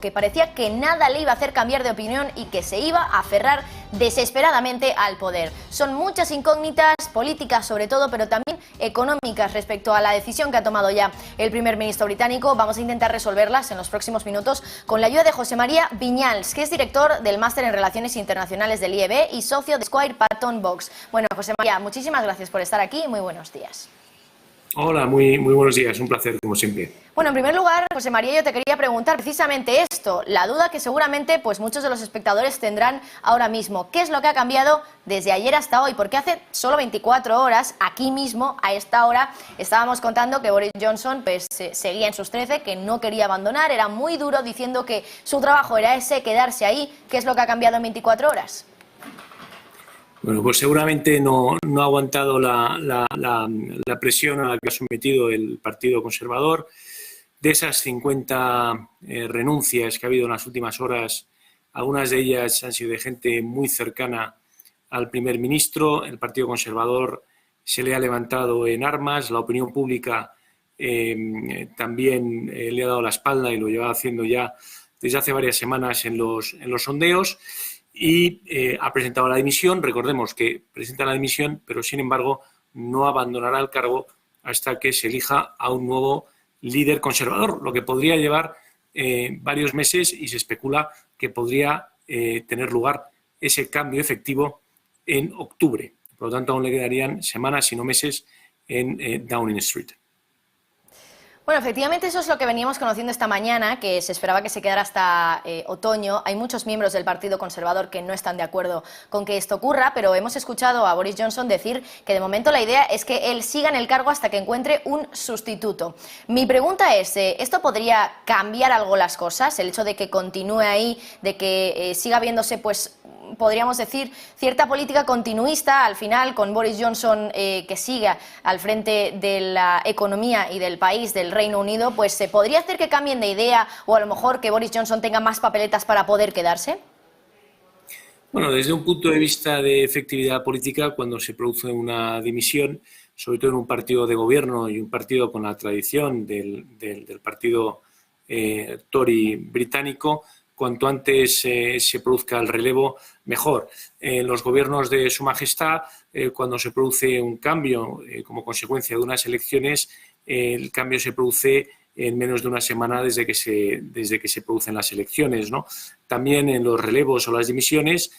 que parecía que nada le iba a hacer cambiar de opinión y que se iba a aferrar desesperadamente al poder. Son muchas incógnitas, políticas sobre todo, pero también económicas respecto a la decisión que ha tomado ya el primer ministro británico. Vamos a intentar resolverlas en los próximos minutos con la ayuda de José María Viñals, que es director del Máster en Relaciones Internacionales del IEB y socio de Squire Patton Box. Bueno, José María, muchísimas gracias por estar aquí y muy buenos días. Hola, muy buenos días, un placer como siempre. Bueno, en primer lugar, José María, yo te quería preguntar precisamente esto, la duda que seguramente pues muchos de los espectadores tendrán ahora mismo. ¿Qué es lo que ha cambiado desde ayer hasta hoy? Porque hace solo 24 horas, aquí mismo, a esta hora, estábamos contando que Boris Johnson pues, seguía en sus 13, que no quería abandonar, era muy duro diciendo que su trabajo era ese, quedarse ahí. ¿Qué es lo que ha cambiado en 24 horas? Bueno, pues seguramente no ha aguantado la presión a la que ha sometido el Partido Conservador. De esas 50 renuncias que ha habido en las últimas horas, algunas de ellas han sido de gente muy cercana al primer ministro. El Partido Conservador se le ha levantado en armas, la opinión pública también le ha dado la espalda y lo lleva haciendo ya desde hace varias semanas en los sondeos. Y ha presentado la dimisión. Recordemos que presenta la dimisión, pero sin embargo no abandonará el cargo hasta que se elija a un nuevo líder conservador, lo que podría llevar varios meses y se especula que podría tener lugar ese cambio efectivo en octubre. Por lo tanto, aún le quedarían semanas, si no meses, en Downing Street. Bueno, efectivamente eso es lo que veníamos conociendo esta mañana, que se esperaba que se quedara hasta otoño. Hay muchos miembros del Partido Conservador que no están de acuerdo con que esto ocurra, pero hemos escuchado a Boris Johnson decir que de momento la idea es que él siga en el cargo hasta que encuentre un sustituto. Mi pregunta es, ¿esto podría cambiar algo las cosas? El hecho de que continúe ahí, de que siga viéndose, pues, podríamos decir, cierta política continuista, al final, con Boris Johnson que siga al frente de la economía y del país, del Reino Unido, pues ¿se podría hacer que cambien de idea o a lo mejor que Boris Johnson tenga más papeletas para poder quedarse? Bueno, desde un punto de vista de efectividad política, cuando se produce una dimisión, sobre todo en un partido de gobierno y un partido con la tradición del partido Tory británico, cuanto antes se produzca el relevo, mejor. En los gobiernos de Su Majestad, cuando se produce un cambio como consecuencia de unas elecciones, el cambio se produce en menos de una semana desde que se producen las elecciones, ¿no? También en los relevos o las dimisiones,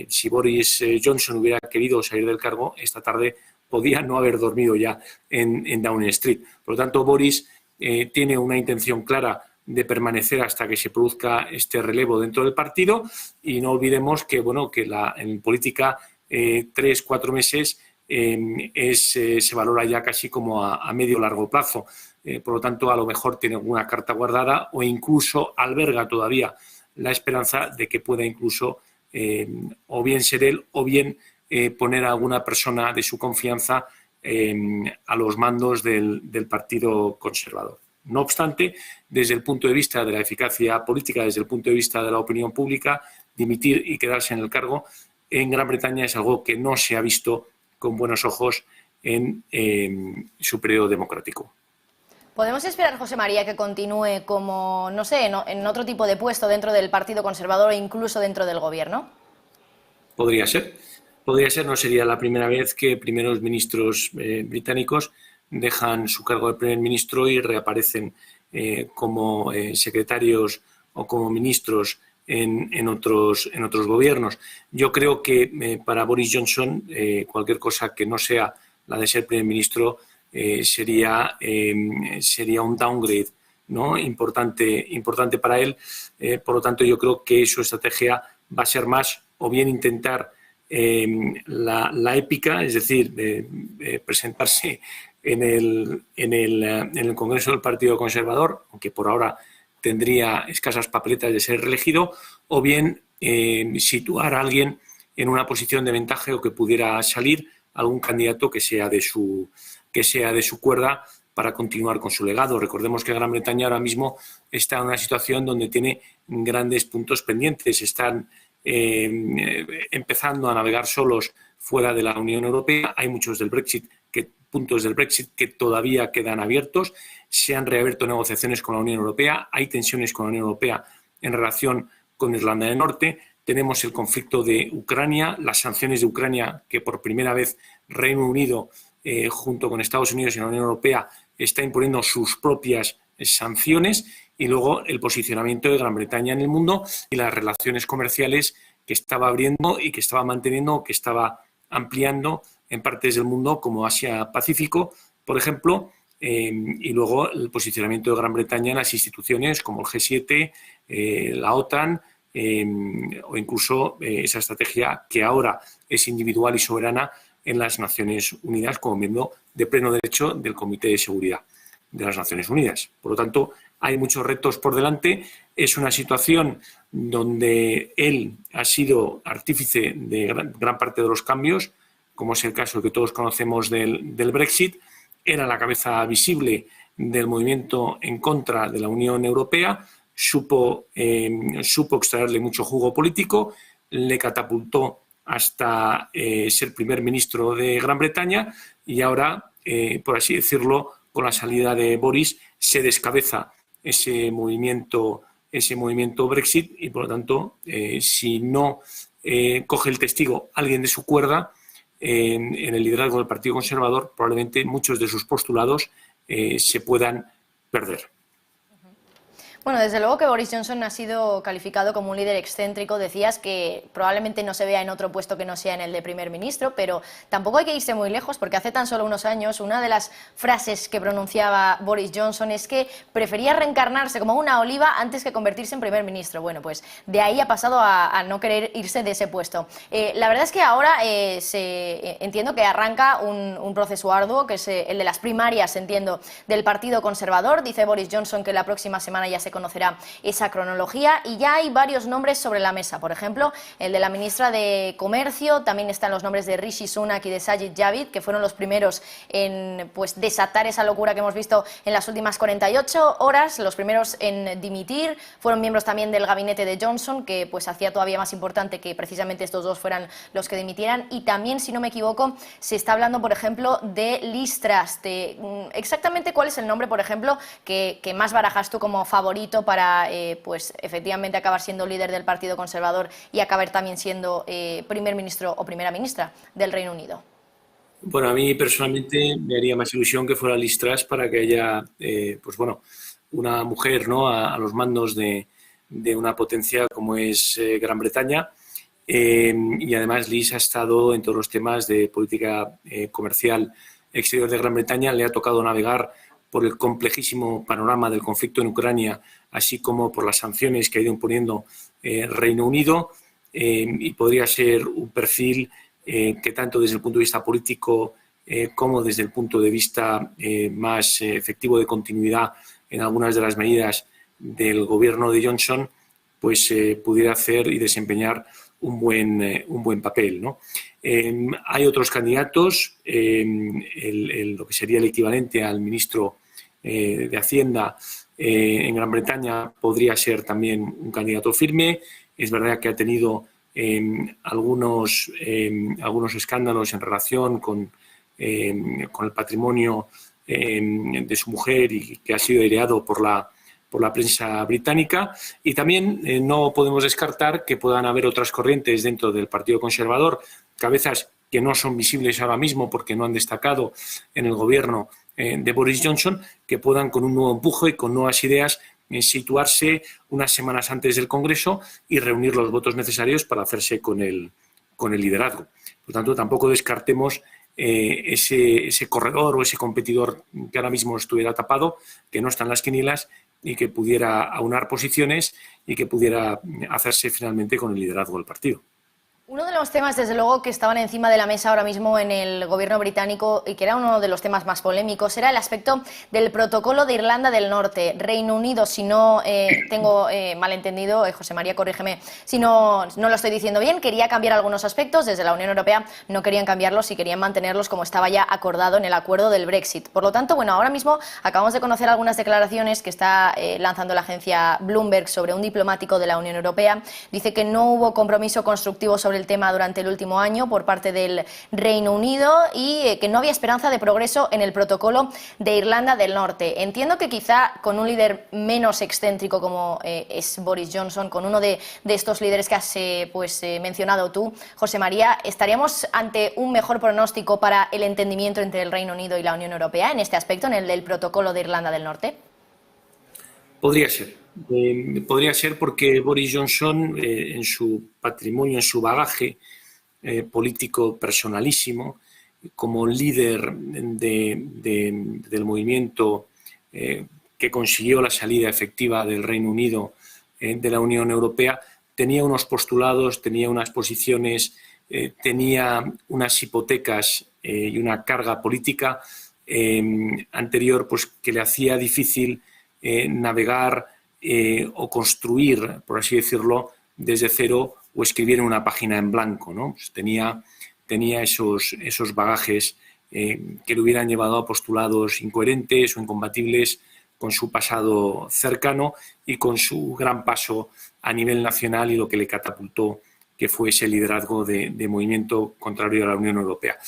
si Boris Johnson hubiera querido salir del cargo, esta tarde podía no haber dormido ya en Downing Street. Por lo tanto, Boris tiene una intención clara de permanecer hasta que se produzca este relevo dentro del partido, y no olvidemos que, bueno, que en política 3-4 meses se valora ya casi como a medio largo plazo. Por lo tanto, a lo mejor tiene alguna carta guardada o incluso alberga todavía la esperanza de que pueda incluso o bien ser él o bien poner a alguna persona de su confianza a los mandos del Partido Conservador. No obstante, desde el punto de vista de la eficacia política, desde el punto de vista de la opinión pública, dimitir y quedarse en el cargo en Gran Bretaña es algo que no se ha visto con buenos ojos en su periodo democrático. ¿Podemos esperar, José María, que continúe como, no sé, en otro tipo de puesto dentro del Partido Conservador e incluso dentro del Gobierno? Podría ser. Podría ser, no sería la primera vez que primeros ministros británicos dejan su cargo de primer ministro y reaparecen como secretarios o como ministros en otros gobiernos. Yo creo que para Boris Johnson cualquier cosa que no sea la de ser primer ministro sería un downgrade, ¿no? importante para él. Por lo tanto, yo creo que su estrategia va a ser más o bien intentar la épica, es decir, presentarse en el Congreso del Partido Conservador, aunque por ahora tendría escasas papeletas de ser reelegido, o bien situar a alguien en una posición de ventaja o que pudiera salir algún candidato que sea de su cuerda para continuar con su legado. Recordemos que Gran Bretaña ahora mismo está en una situación donde tiene grandes puntos pendientes. Están empezando a navegar solos fuera de la Unión Europea. Hay muchos puntos del Brexit que todavía quedan abiertos. Se han reabierto negociaciones con la Unión Europea. Hay tensiones con la Unión Europea en relación con Irlanda del Norte. Tenemos el conflicto de Ucrania, las sanciones de Ucrania, que por primera vez Reino Unido, junto con Estados Unidos y la Unión Europea, está imponiendo sus propias sanciones, y luego el posicionamiento de Gran Bretaña en el mundo y las relaciones comerciales que estaba abriendo y que estaba manteniendo, que estaba ampliando en partes del mundo como Asia-Pacífico, por ejemplo, y luego el posicionamiento de Gran Bretaña en las instituciones como el G7, la OTAN, o incluso esa estrategia que ahora es individual y soberana en las Naciones Unidas como miembro de pleno derecho del Comité de Seguridad de las Naciones Unidas. Por lo tanto, hay muchos retos por delante. Es una situación donde él ha sido artífice de gran parte de los cambios, como es el caso que todos conocemos del Brexit. Era la cabeza visible del movimiento en contra de la Unión Europea, supo extraerle mucho jugo político, le catapultó hasta ser primer ministro de Gran Bretaña, y ahora, por así decirlo, con la salida de Boris, se descabeza ese movimiento Brexit, y por lo tanto, si no coge el testigo alguien de su cuerda en el liderazgo del Partido Conservador, probablemente muchos de sus postulados se puedan perder. Bueno, desde luego que Boris Johnson ha sido calificado como un líder excéntrico. Decías que probablemente no se vea en otro puesto que no sea en el de primer ministro, pero tampoco hay que irse muy lejos, porque hace tan solo unos años una de las frases que pronunciaba Boris Johnson es que prefería reencarnarse como una oliva antes que convertirse en primer ministro. Bueno, pues de ahí ha pasado a no querer irse de ese puesto. La verdad es que ahora entiendo que arranca un proceso arduo, que es el de las primarias, entiendo, del Partido Conservador. Dice Boris Johnson que la próxima semana ya se conocerá esa cronología, y ya hay varios nombres sobre la mesa. Por ejemplo, el de la ministra de Comercio, también están los nombres de Rishi Sunak y de Sajid Javid, que fueron los primeros en desatar esa locura que hemos visto en las últimas 48 horas, los primeros en dimitir. Fueron miembros también del gabinete de Johnson, que hacía todavía más importante que precisamente estos dos fueran los que dimitieran. Y también, si no me equivoco, se está hablando, por ejemplo, de Liz Truss. Exactamente cuál es el nombre, por ejemplo, que más barajas tú como favorito para efectivamente acabar siendo líder del Partido Conservador y acabar también siendo primer ministro o primera ministra del Reino Unido? Bueno, a mí personalmente me haría más ilusión que fuera Liz Truss, para que haya una mujer, ¿no?, a los mandos de una potencia como es Gran Bretaña. Y además Liz ha estado en todos los temas de política comercial exterior de Gran Bretaña. Le ha tocado navegar por el complejísimo panorama del conflicto en Ucrania, así como por las sanciones que ha ido imponiendo Reino Unido, y podría ser un perfil que tanto desde el punto de vista político como desde el punto de vista más efectivo de continuidad en algunas de las medidas del gobierno de Johnson, pudiera hacer y desempeñar un buen papel, ¿no? Hay otros candidatos, lo que sería el equivalente al ministro de Hacienda en Gran Bretaña podría ser también un candidato firme. Es verdad que ha tenido algunos escándalos en relación con el patrimonio de su mujer, y que ha sido aireado por la prensa británica. Y también no podemos descartar que puedan haber otras corrientes dentro del Partido Conservador, cabezas que no son visibles ahora mismo porque no han destacado en el gobierno de Boris Johnson, que puedan, con un nuevo empuje y con nuevas ideas, situarse unas semanas antes del Congreso y reunir los votos necesarios para hacerse con el liderazgo. Por lo tanto, tampoco descartemos ese corredor o ese competidor que ahora mismo estuviera tapado, que no está en las quinielas, y que pudiera aunar posiciones y que pudiera hacerse finalmente con el liderazgo del partido. Uno de los temas, desde luego, que estaban encima de la mesa ahora mismo en el gobierno británico, y que era uno de los temas más polémicos, era el aspecto del protocolo de Irlanda del Norte. Reino Unido, si no tengo malentendido, José María, corrígeme si no lo estoy diciendo bien, quería cambiar algunos aspectos. Desde la Unión Europea no querían cambiarlos y querían mantenerlos como estaba ya acordado en el acuerdo del Brexit. Por lo tanto, ahora mismo acabamos de conocer algunas declaraciones que está lanzando la agencia Bloomberg sobre un diplomático de la Unión Europea. Dice que no hubo compromiso constructivo sobre sobre el tema durante el último año por parte del Reino Unido y que no había esperanza de progreso en el protocolo de Irlanda del Norte. Entiendo que quizá con un líder menos excéntrico como es Boris Johnson, con uno de estos líderes que has mencionado tú, José María, ¿estaríamos ante un mejor pronóstico para el entendimiento entre el Reino Unido y la Unión Europea en este aspecto, en el del protocolo de Irlanda del Norte? Podría ser. Podría ser porque Boris Johnson, en su patrimonio, en su bagaje político personalísimo, como líder del movimiento que consiguió la salida efectiva del Reino Unido de la Unión Europea, tenía unos postulados, tenía unas posiciones, tenía unas hipotecas y una carga política anterior, pues, que le hacía difícil navegar o construir, por así decirlo, desde cero o escribir en una página en blanco, ¿no? Pues tenía esos bagajes que le hubieran llevado a postulados incoherentes o incompatibles con su pasado cercano y con su gran paso a nivel nacional y lo que le catapultó, que fue ese liderazgo de movimiento contrario a la Unión Europea.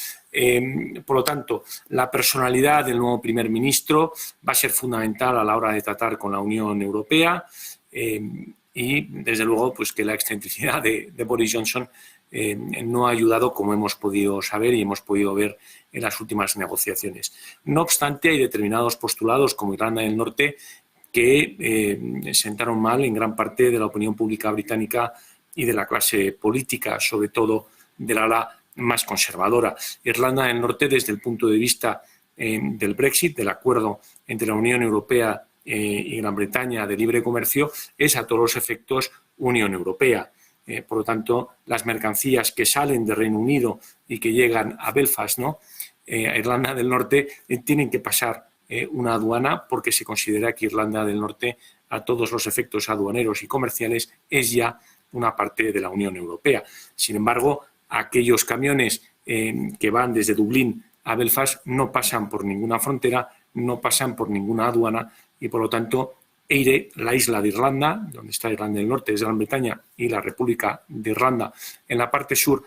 Por lo tanto, la personalidad del nuevo primer ministro va a ser fundamental a la hora de tratar con la Unión Europea y, desde luego, pues que la excentricidad de Boris Johnson no ha ayudado, como hemos podido saber y hemos podido ver en las últimas negociaciones. No obstante, hay determinados postulados, como Irlanda del Norte, que sentaron mal en gran parte de la opinión pública británica y de la clase política, sobre todo del ala más conservadora. Irlanda del Norte, desde el punto de vista del Brexit, del acuerdo entre la Unión Europea y Gran Bretaña de libre comercio, es a todos los efectos Unión Europea. Por lo tanto, las mercancías que salen del Reino Unido y que llegan a Belfast, ¿no?, a Irlanda del Norte, tienen que pasar una aduana, porque se considera que Irlanda del Norte, a todos los efectos aduaneros y comerciales, es ya una parte de la Unión Europea. Sin embargo, aquellos camiones que van desde Dublín a Belfast no pasan por ninguna frontera, no pasan por ninguna aduana y, por lo tanto, Eire, la isla de Irlanda, donde está Irlanda del Norte, es Gran Bretaña, y la República de Irlanda en la parte sur,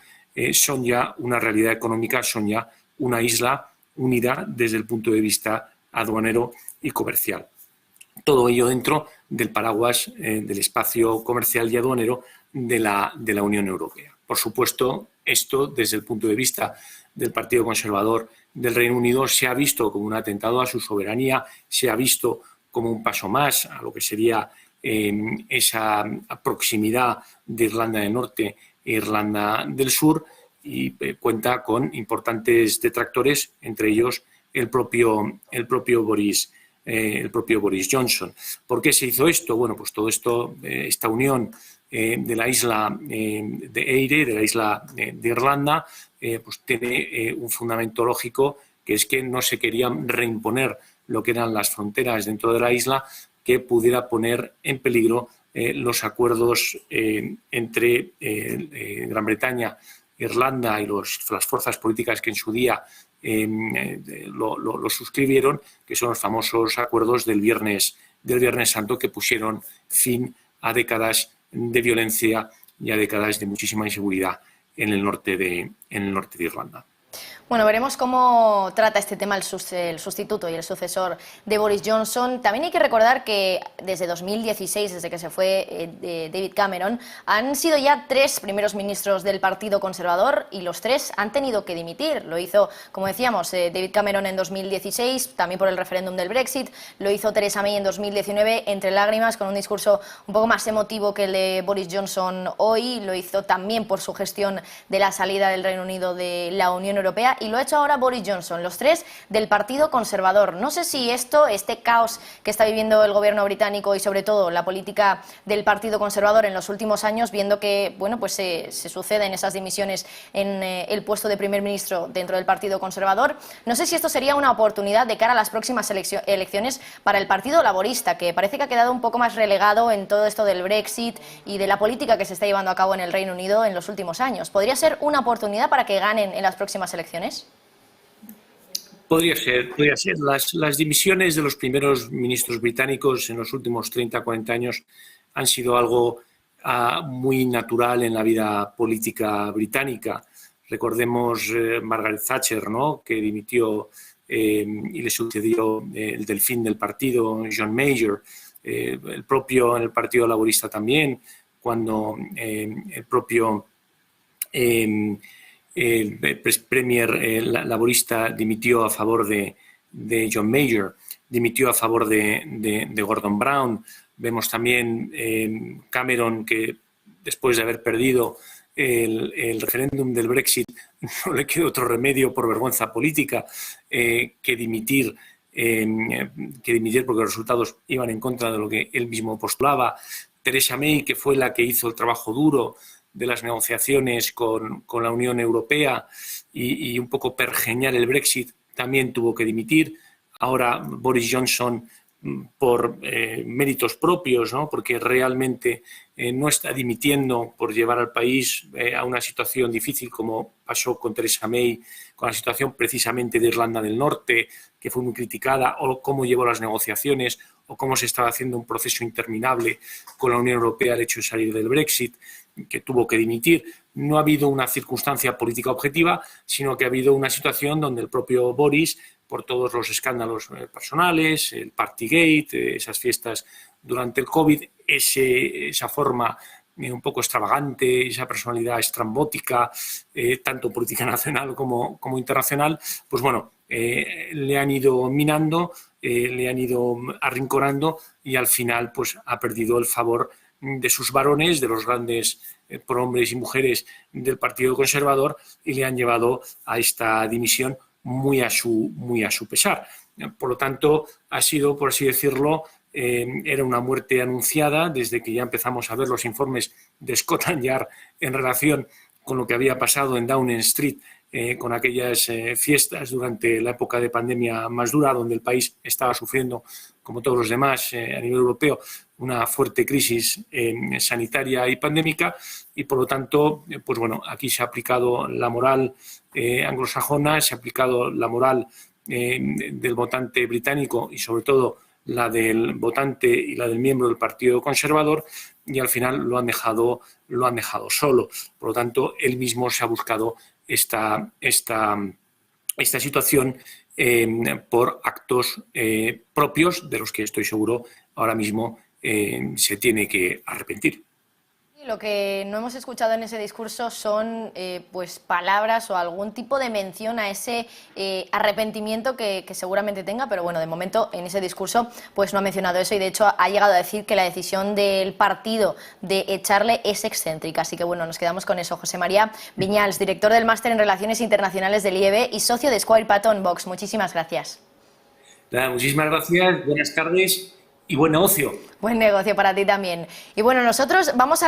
son ya una realidad económica, son ya una isla unida desde el punto de vista aduanero y comercial. Todo ello dentro del paraguas del espacio comercial y aduanero de la Unión Europea. Por supuesto, esto, desde el punto de vista del Partido Conservador del Reino Unido, se ha visto como un atentado a su soberanía, se ha visto como un paso más a lo que sería esa proximidad de Irlanda del Norte e Irlanda del Sur, y cuenta con importantes detractores, entre ellos el propio Boris Johnson. ¿Por qué se hizo esto? Bueno, pues todo esto, esta unión de la isla de Eire, de la isla de Irlanda, pues tiene un fundamento lógico, que es que no se querían reimponer lo que eran las fronteras dentro de la isla, que pudiera poner en peligro los acuerdos entre Gran Bretaña, Irlanda y las fuerzas políticas que en su día lo suscribieron, que son los famosos acuerdos del Viernes Santo, que pusieron fin a décadas de violencia y a décadas de muchísima inseguridad en el norte de Irlanda. Bueno, veremos cómo trata este tema el sustituto y el sucesor de Boris Johnson. También hay que recordar que desde 2016, desde que se fue David Cameron, han sido ya 3 primeros ministros del Partido Conservador y los 3 han tenido que dimitir. Lo hizo, como decíamos, David Cameron en 2016, también por el referéndum del Brexit. Lo hizo Theresa May en 2019, entre lágrimas, con un discurso un poco más emotivo que el de Boris Johnson hoy. Lo hizo también por su gestión de la salida del Reino Unido de la Unión Europea. Y lo ha hecho ahora Boris Johnson, los 3 del Partido Conservador. No sé si este caos que está viviendo el gobierno británico y sobre todo la política del Partido Conservador en los últimos años, viendo que se suceden esas dimisiones en el puesto de primer ministro dentro del Partido Conservador, no sé si esto sería una oportunidad de cara a las próximas elecciones para el Partido Laborista, que parece que ha quedado un poco más relegado en todo esto del Brexit y de la política que se está llevando a cabo en el Reino Unido en los últimos años. ¿Podría ser una oportunidad para que ganen en las próximas elecciones? Podría ser. Las dimisiones de los primeros ministros británicos en los últimos 30 o 40 años han sido algo muy natural en la vida política británica. Recordemos Margaret Thatcher, ¿no?, que dimitió y le sucedió el delfín del partido, John Major, el propio en el Partido Laborista también, cuando el propio el premier laborista dimitió a favor de John Major, dimitió a favor de Gordon Brown. Vemos también Cameron, que después de haber perdido el referéndum del Brexit no le quedó otro remedio por vergüenza política que dimitir porque los resultados iban en contra de lo que él mismo postulaba. Theresa May, que fue la que hizo el trabajo duro de las negociaciones con la Unión Europea y un poco pergeñar el Brexit, también tuvo que dimitir. Ahora Boris Johnson, por méritos propios, ¿no?, porque realmente no está dimitiendo por llevar al país a una situación difícil como pasó con Theresa May, con la situación precisamente de Irlanda del Norte, que fue muy criticada, o cómo llevó las negociaciones, o cómo se estaba haciendo un proceso interminable con la Unión Europea el hecho de salir del Brexit, que tuvo que dimitir. No ha habido una circunstancia política objetiva, sino que ha habido una situación donde el propio Boris, por todos los escándalos personales, el Partygate, esas fiestas durante el COVID, esa forma un poco extravagante, esa personalidad estrambótica, tanto política nacional como internacional, pues bueno, le han ido minando, le han ido arrinconando y al final pues ha perdido el favor de sus varones, de los grandes prohombres y mujeres del Partido Conservador, y le han llevado a esta dimisión muy a su pesar. Por lo tanto, ha sido, por así decirlo, era una muerte anunciada desde que ya empezamos a ver los informes de Scotland Yard en relación con lo que había pasado en Downing Street, con aquellas fiestas durante la época de pandemia más dura, donde el país estaba sufriendo, como todos los demás a nivel europeo, una fuerte crisis sanitaria y pandémica, y por lo tanto, pues bueno, aquí se ha aplicado la moral anglosajona, se ha aplicado la moral del votante británico y sobre todo la del votante y la del miembro del Partido Conservador, y al final lo han dejado solo. Por lo tanto, él mismo se ha buscado esta situación por actos propios de los que estoy seguro ahora mismo se tiene que arrepentir. Lo que no hemos escuchado en ese discurso son pues palabras o algún tipo de mención a ese arrepentimiento que seguramente tenga, pero bueno, de momento en ese discurso pues no ha mencionado eso, y de hecho ha llegado a decir que la decisión del partido de echarle es excéntrica. Así que bueno, nos quedamos con eso. José María Viñals, director del Máster en Relaciones Internacionales del IEB y socio de Square Patton Vox. Muchísimas gracias. Nada, muchísimas gracias, buenas tardes y buen negocio. Buen negocio para ti también. Y bueno, nosotros vamos a